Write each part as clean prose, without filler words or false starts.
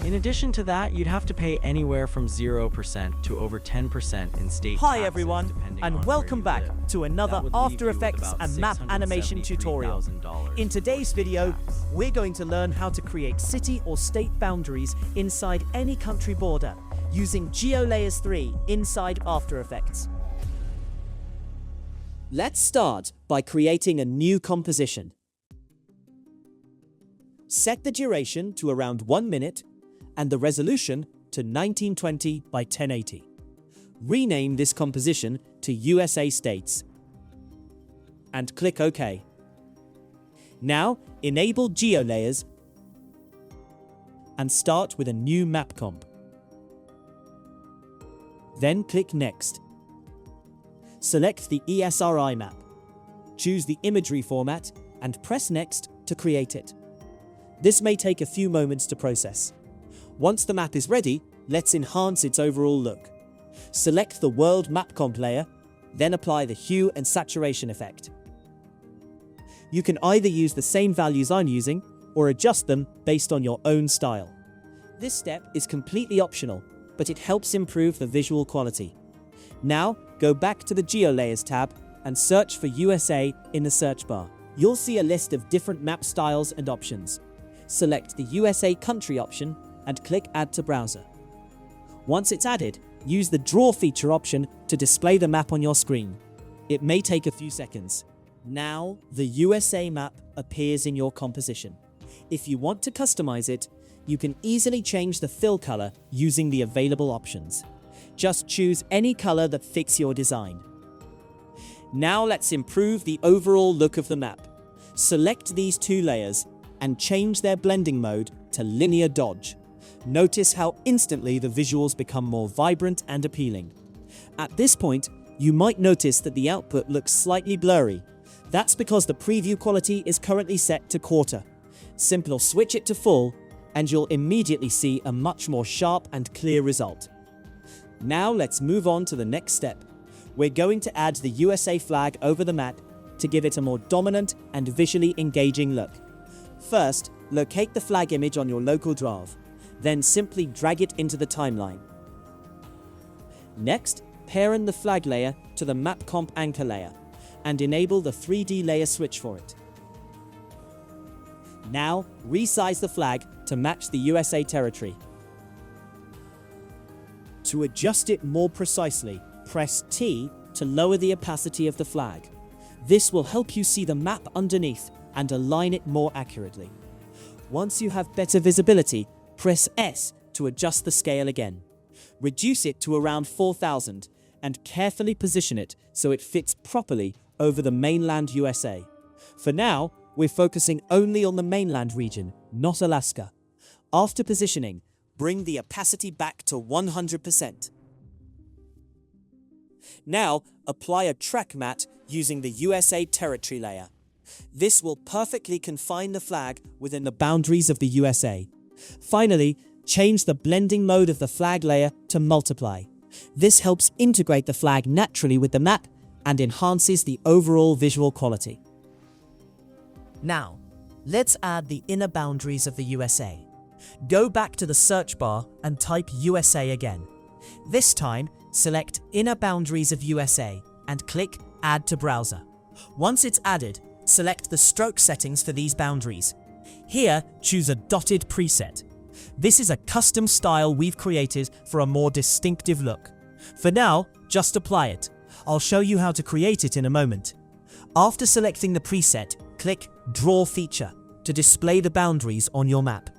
In addition to that, you'd have to pay anywhere from 0% to over 10% in state Hi taxes, everyone, depending on and where welcome you back live. to another That would leave After you with Effects about and map animation tutorial. $673,000 In today's before video, state tax. we're going to learn how to create city or state boundaries inside any country border using Geolayers 3 inside After Effects. Let's start by creating a new composition. Set the duration to around 1 minute and the resolution to 1920 by 1080. Rename this composition to USA States and click OK. Now enable Geolayers and start with a new MapComp. Then click Next. Select the ESRI map. Choose the imagery format and press Next to create it. This may take a few moments to process. Once the map is ready, let's enhance its overall look. Select the World MapComp layer, then apply the hue and saturation effect. You can either use the same values I'm using or adjust them based on your own style. This step is completely optional, but it helps improve the visual quality. Now, go back to the Geolayers tab and search for USA in the search bar. You'll see a list of different map styles and options. Select the USA country option and click Add to Browser. Once it's added, use the Draw feature option to display the map on your screen. It may take a few seconds. Now, the USA map appears in your composition. If you want to customize it, you can easily change the fill color using the available options. Just choose any color that fits your design. Now let's improve the overall look of the map. Select these two layers and change their blending mode to linear dodge. Notice how instantly the visuals become more vibrant and appealing. At this point, you might notice that the output looks slightly blurry. That's because the preview quality is currently set to quarter. Simply switch it to full, and you'll immediately see a much more sharp and clear result. Now let's move on to the next step. We're going to add the USA flag over the map to give it a more dominant and visually engaging look. First, locate the flag image on your local drive. Then simply drag it into the timeline. Next, parent the flag layer to the MapComp anchor layer and enable the 3D layer switch for it. Now, resize the flag to match the USA territory. To adjust it more precisely, press T to lower the opacity of the flag. This will help you see the map underneath and align it more accurately. Once you have better visibility, press S to adjust the scale again. Reduce it to around 4000 and carefully position it so it fits properly over the mainland USA. For now, we're focusing only on the mainland region, not Alaska. After positioning, bring the opacity back to 100%. Now, apply a track matte using the USA territory layer. This will perfectly confine the flag within the boundaries of the USA. Finally, change the blending mode of the flag layer to multiply. This helps integrate the flag naturally with the map and enhances the overall visual quality. Now, let's add the inner boundaries of the USA. Go back to the search bar and type USA again. This time, select Inner Boundaries of USA and click Add to Browser. Once it's added, select the stroke settings for these boundaries. Here, choose a dotted preset. This is a custom style we've created for a more distinctive look. For now, just apply it. I'll show you how to create it in a moment. After selecting the preset, click Draw feature to display the boundaries on your map.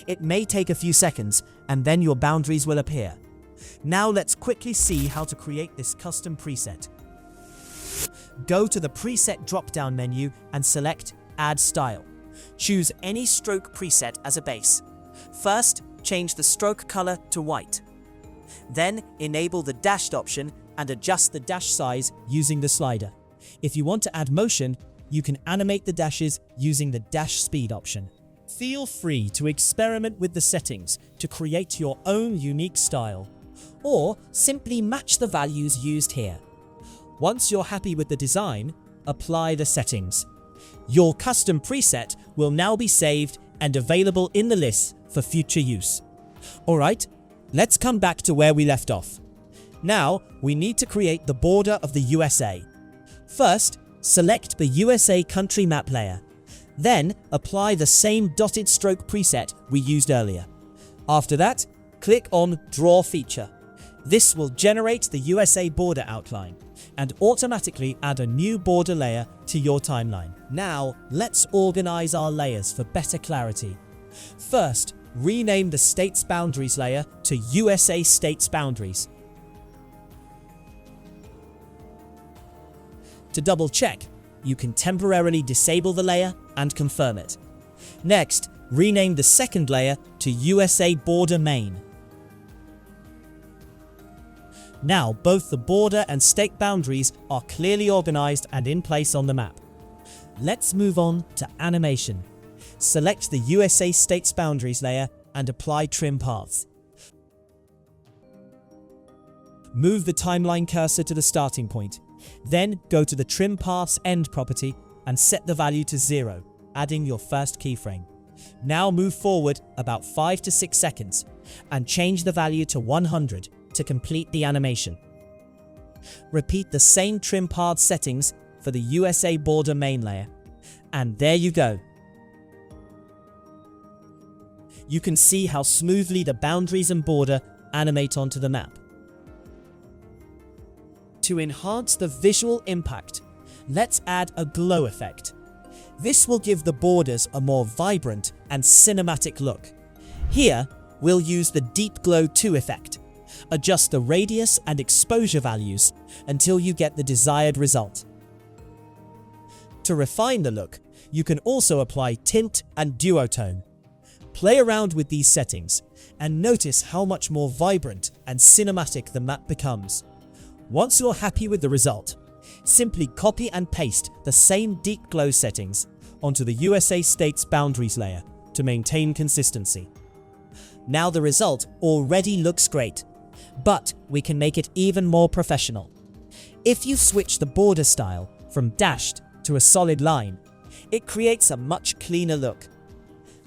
It may take a few seconds, and then your boundaries will appear. Now let's quickly see how to create this custom preset. Go to the Preset drop-down menu and select Add Style. Choose any stroke preset as a base. First, change the stroke color to white. Then, enable the dashed option and adjust the dash size using the slider. If you want to add motion, you can animate the dashes using the dash speed option. Feel free to experiment with the settings to create your own unique style, or simply match the values used here. Once you're happy with the design, apply the settings. Your custom preset will now be saved and available in the list for future use. Alright, let's come back to where we left off. Now, we need to create the border of the USA. First, select the USA country map layer. Then, apply the same dotted stroke preset we used earlier. After that, click on Draw Feature. This will generate the USA border outline and automatically add a new border layer to your timeline. Now, let's organize our layers for better clarity. First, rename the States Boundaries layer to USA States Boundaries. To double check, you can temporarily disable the layer and confirm it. Next, rename the second layer to USA Border Main. Now both the border and state boundaries are clearly organized and in place on the map. Let's move on to animation. Select the USA States Boundaries layer and apply trim paths. Move the timeline cursor to the starting point. Then go to the Trim Paths End property and set the value to 0, adding your first keyframe. Now move forward about 5 to 6 seconds and change the value to 100 to complete the animation. Repeat the same trim path settings for the USA Border Main layer. And there you go. You can see how smoothly the boundaries and border animate onto the map. To enhance the visual impact, let's add a glow effect. This will give the borders a more vibrant and cinematic look. Here, we'll use the Deep Glow 2 effect. Adjust the radius and exposure values until you get the desired result. To refine the look, you can also apply Tint and Duotone. Play around with these settings and notice how much more vibrant and cinematic the map becomes. Once you're happy with the result, simply copy and paste the same Deep Glow settings onto the USA States Boundaries layer to maintain consistency. Now the result already looks great, but we can make it even more professional. If you switch the border style from dashed to a solid line, it creates a much cleaner look.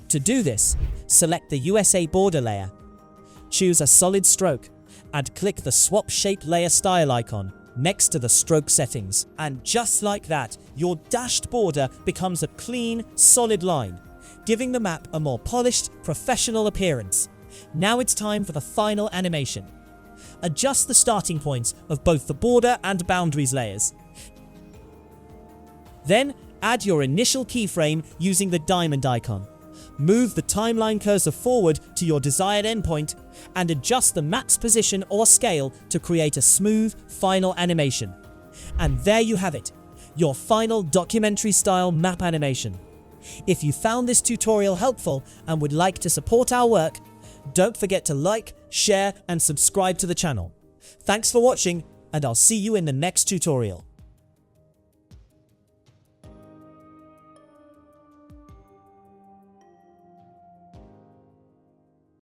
To do this, select the USA border layer, choose a solid stroke, and click the Swap Shape Layer Style icon next to the stroke settings. And just like that, your dashed border becomes a clean, solid line, giving the map a more polished, professional appearance. Now it's time for the final animation. Adjust the starting points of both the border and boundaries layers. Then add your initial keyframe using the diamond icon. Move the timeline cursor forward to your desired endpoint and adjust the map's position or scale to create a smooth, final animation. And there you have it, your final documentary-style map animation. If you found this tutorial helpful and would like to support our work, don't forget to like, share, and subscribe to the channel. Thanks for watching, and I'll see you in the next tutorial.